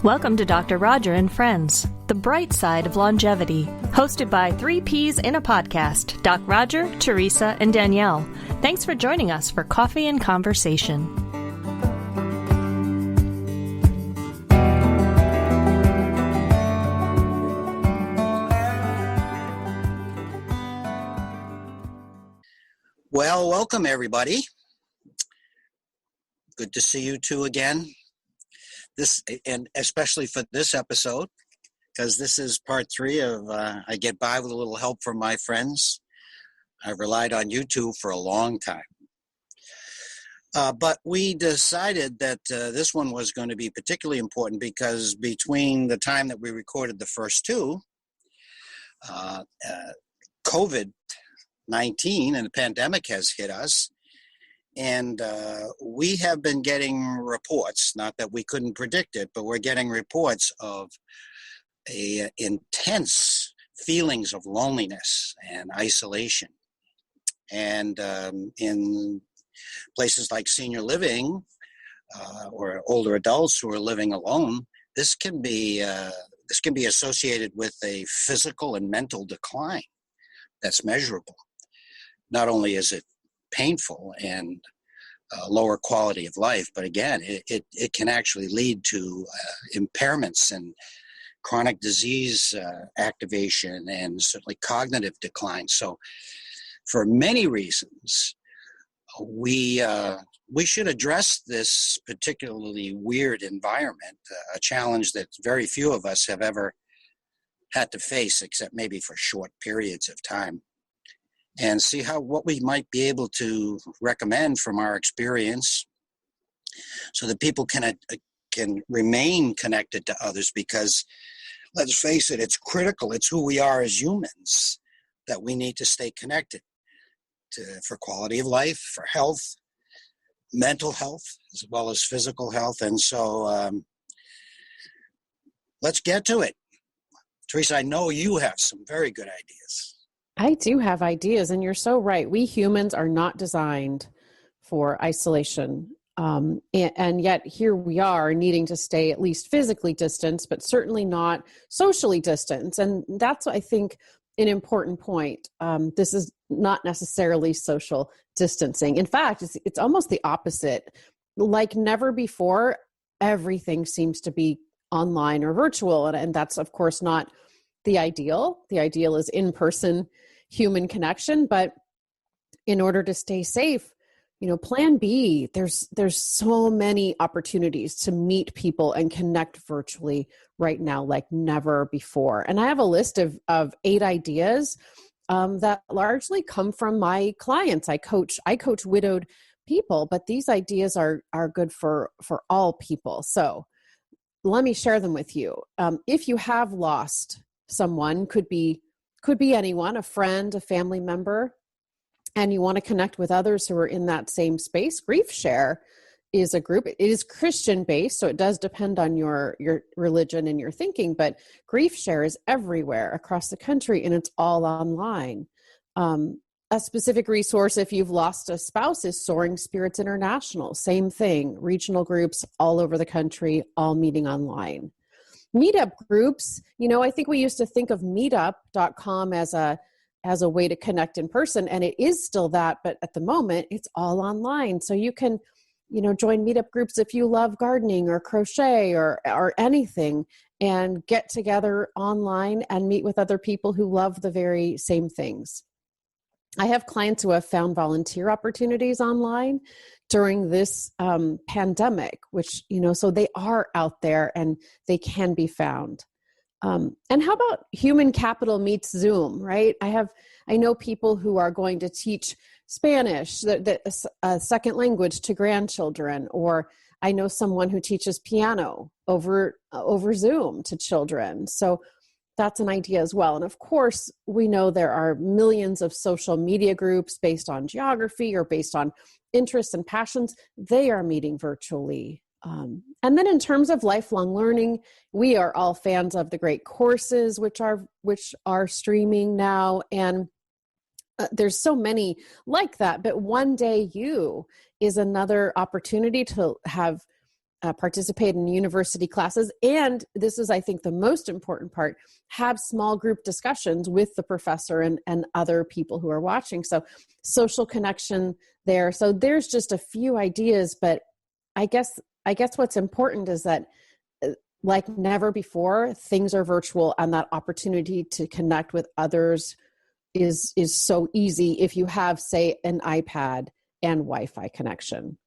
Welcome to Dr. Roger and Friends, the bright side of longevity, hosted by 3 Ps in a podcast, Doc Roger, Teresa, and Danielle. Thanks for joining us for coffee and conversation. Well, welcome everybody. Good to see you two again. And especially for this episode, because this is part 3 of I Get By with a Little Help from My Friends. I've relied on you two for a long time. But we decided that this one was going to be particularly important because between the time that we recorded the first 2, COVID-19 and the pandemic has hit us. And we have been getting reports, not that we couldn't predict it, but we're getting reports of intense feelings of loneliness and isolation. And in places like senior living or older adults who are living alone, this can be associated with a physical and mental decline that's measurable. Not only is it painful and lower quality of life, but again, it can actually lead to impairments and chronic disease activation and certainly cognitive decline. So for many reasons, we should address this particularly weird environment, a challenge that very few of us have ever had to face, except maybe for short periods of time, and see what we might be able to recommend from our experience so that people can remain connected to others, because let's face it, it's critical. It's who we are as humans that we need to stay connected for quality of life, for health, mental health, as well as physical health. And so let's get to it. Teresa, I know you have some very good ideas. I do have ideas, and you're so right. We humans are not designed for isolation. And yet here we are needing to stay at least physically distanced, but certainly not socially distanced. And that's, I think, an important point. This is not necessarily social distancing. In fact, it's almost the opposite. Like never before, everything seems to be online or virtual. And that's, of course, not the ideal. The ideal is in-person human connection. But in order to stay safe, plan B, there's so many opportunities to meet people and connect virtually right now like never before. And I have a list of 8 ideas that largely come from my clients. I coach widowed people, but these ideas are good for all people. So let me share them with you. If you have lost someone, could be anyone, a friend, a family member, and you want to connect with others who are in that same space, Grief Share is a group. It is Christian-based, so it does depend on your religion and your thinking, but Grief Share is everywhere across the country, and it's all online. A specific resource if you've lost a spouse is Soaring Spirits International. Same thing, regional groups all over the country, all meeting online. Meetup groups, I think we used to think of meetup.com as a way to connect in person, and it is still that, but at the moment it's all online. So you can, join meetup groups if you love gardening or crochet or anything, and get together online and meet with other people who love the very same things. I have clients who have found volunteer opportunities online during this pandemic, which, so they are out there and they can be found. And how about human capital meets Zoom, right? I know people who are going to teach Spanish, a second language, to grandchildren, or I know someone who teaches piano over Zoom to children. So that's an idea as well. And of course, we know there are millions of social media groups based on geography or based on interests and passions. They are meeting virtually. And then in terms of lifelong learning, we are all fans of the great courses, which are streaming now. And there's so many like that. But One Day You is another opportunity to have participate in university classes. And this is, I think, the most important part, have small group discussions with the professor and other people who are watching. So social connection there. So there's just a few ideas, but I guess what's important is that like never before, things are virtual, and that opportunity to connect with others is so easy if you have, say, an iPad and Wi-Fi connection.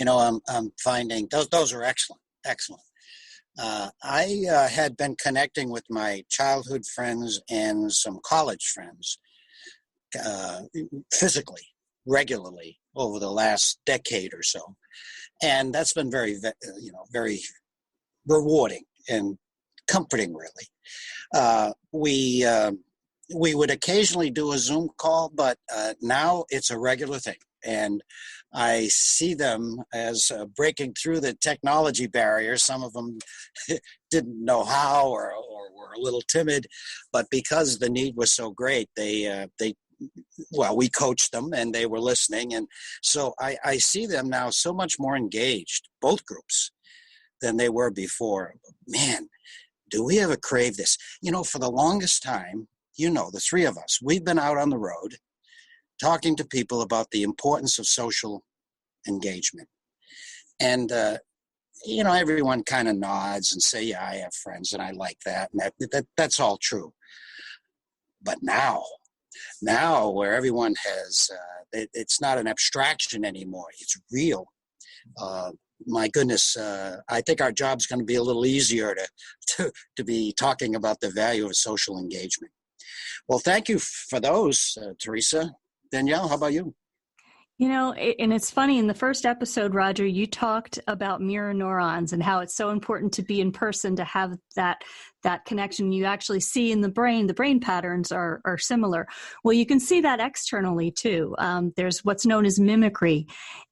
I'm finding those are excellent. I had been connecting with my childhood friends and some college friends physically, regularly over the last decade or so, and that's been very rewarding and comforting. Really, we would occasionally do a Zoom call, but now it's a regular thing. And I see them as breaking through the technology barrier. Some of them didn't know how or were a little timid, but because the need was so great, we coached them and they were listening. And so I see them now so much more engaged, both groups, than they were before. Man, do we ever crave this? For the longest time, the three of us, we've been out on the road talking to people about the importance of social engagement. And, everyone kind of nods and say, yeah, I have friends and I like that. And that's all true. But now where everyone has, it's not an abstraction anymore. It's real. My goodness, I think our job's going to be a little easier to be talking about the value of social engagement. Well, thank you for those, Teresa. Danielle, how about you? And it's funny, in the first episode, Roger, you talked about mirror neurons and how it's so important to be in person to have that connection. You actually see in the brain patterns are similar. Well, you can see that externally too. There's what's known as mimicry.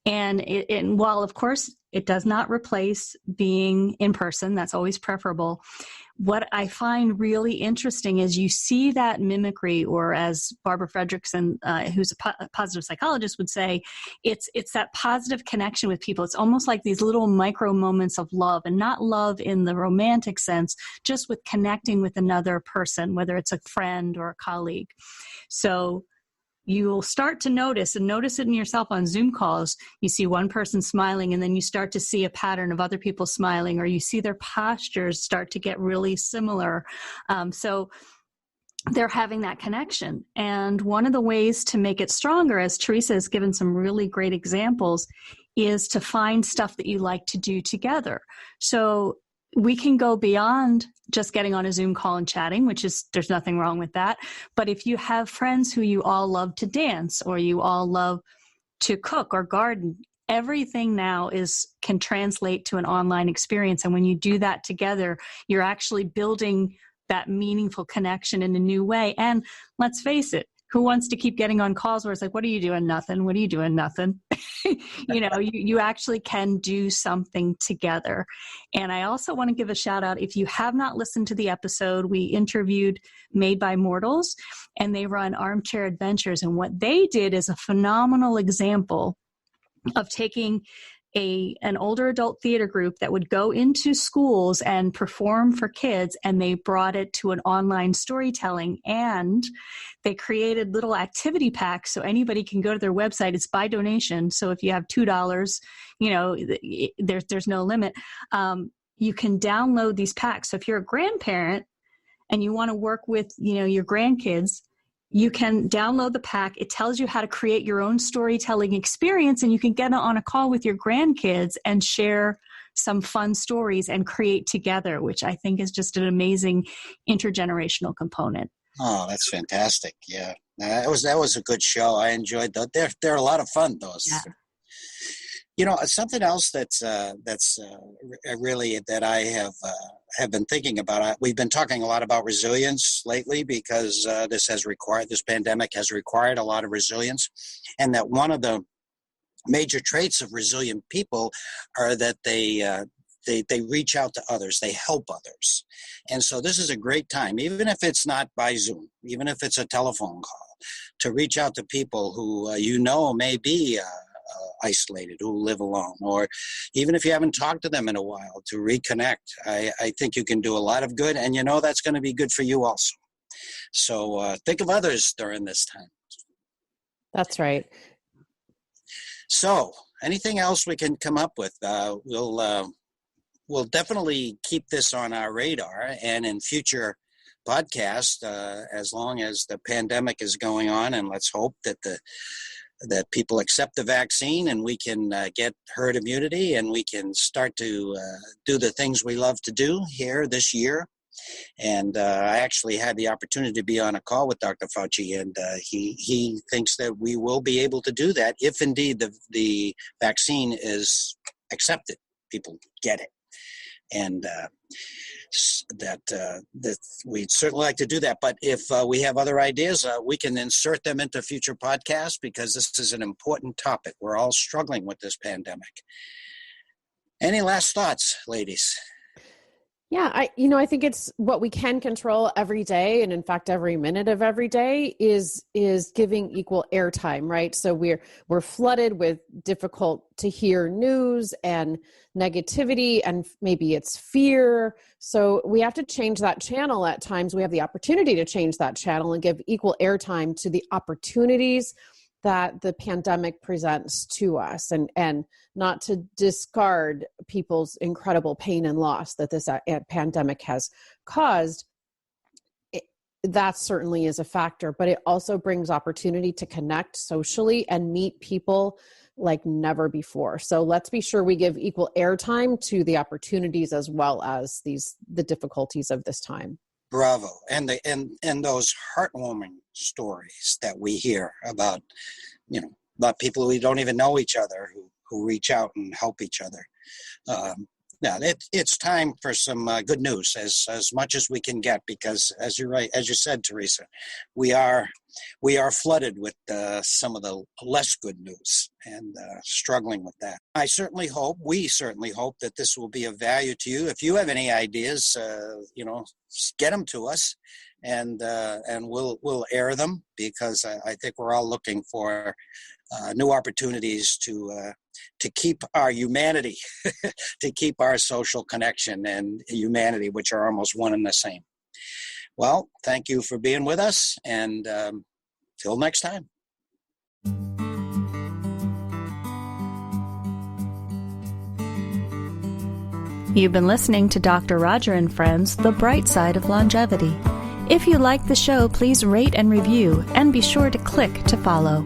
And while, of course, it does not replace being in person, that's always preferable. What I find really interesting is you see that mimicry, or as Barbara Fredrickson, who's a positive psychologist, would say, it's that positive connection with people. It's almost like these little micro moments of love, and not love in the romantic sense, just with connecting with another person, whether it's a friend or a colleague. So you'll start to notice it in yourself on Zoom calls. You see one person smiling, and then you start to see a pattern of other people smiling, or you see their postures start to get really similar. So they're having that connection. And one of the ways to make it stronger, as Teresa has given some really great examples, is to find stuff that you like to do together. So we can go beyond just getting on a Zoom call and chatting, there's nothing wrong with that. But if you have friends who you all love to dance, or you all love to cook or garden, everything now can translate to an online experience. And when you do that together, you're actually building that meaningful connection in a new way. And let's face it, who wants to keep getting on calls where it's like, what are you doing? Nothing. What are you doing? Nothing. You actually can do something together. And I also want to give a shout out. If you have not listened to the episode, we interviewed Made by Mortals, and they run Armchair Adventures. And what they did is a phenomenal example of taking an older adult theater group that would go into schools and perform for kids, and they brought it to an online storytelling, and they created little activity packs so anybody can go to their website. It's by donation, so if you have $2, there's no limit. You can download these packs. So if you're a grandparent and you want to work with your grandkids, you can download the pack. It tells you how to create your own storytelling experience, and you can get on a call with your grandkids and share some fun stories and create together, which I think is just an amazing intergenerational component. Oh, that's fantastic. Yeah. That was a good show. I enjoyed that. They're a lot of fun, those. Yeah. Something else that's really that I have been thinking about. We've been talking a lot about resilience lately because this pandemic has required a lot of resilience, and that one of the major traits of resilient people are that they reach out to others, they help others. And so this is a great time, even if it's not by Zoom, even if it's a telephone call, to reach out to people who may be isolated, who live alone, or even if you haven't talked to them in a while, to reconnect. I think you can do a lot of good, and that's going to be good for you also. So think of others during this time. That's right. So anything else we can come up with? We'll definitely keep this on our radar, and in future podcasts, as long as the pandemic is going on, and let's hope that that people accept the vaccine and we can get herd immunity and we can start to do the things we love to do here this year. And I actually had the opportunity to be on a call with Dr. Fauci, and he thinks that we will be able to do that if indeed the vaccine is accepted. People get it. And that we'd certainly like to do that. But if we have other ideas, we can insert them into future podcasts, because this is an important topic. We're all struggling with this pandemic. Any last thoughts, ladies? Yeah, I think it's what we can control every day, and in fact, every minute of every day is giving equal airtime, right? So we're flooded with difficult to hear news and negativity, and maybe it's fear. So we have to change that channel at times. We have the opportunity to change that channel and give equal airtime to the opportunities that the pandemic presents to us, and not to discard people's incredible pain and loss that this pandemic has caused. That certainly is a factor, but it also brings opportunity to connect socially and meet people like never before. So let's be sure we give equal airtime to the opportunities as well as the difficulties of this time. Bravo. And those heartwarming stories that we hear about, about people who don't even know each other, who reach out and help each other. It's time for some good news, as much as we can get, because as you said, Teresa, we are flooded with some of the less good news, and struggling with that. We certainly hope that this will be of value to you. If you have any ideas, get them to us, and we'll air them, because I think we're all looking for new opportunities to keep our humanity, to keep our social connection and humanity, which are almost one and the same. Well, thank you for being with us, and till next time. You've been listening to Dr. Roger and Friends, The Bright Side of Longevity. If you like the show, please rate and review, and be sure to click to follow.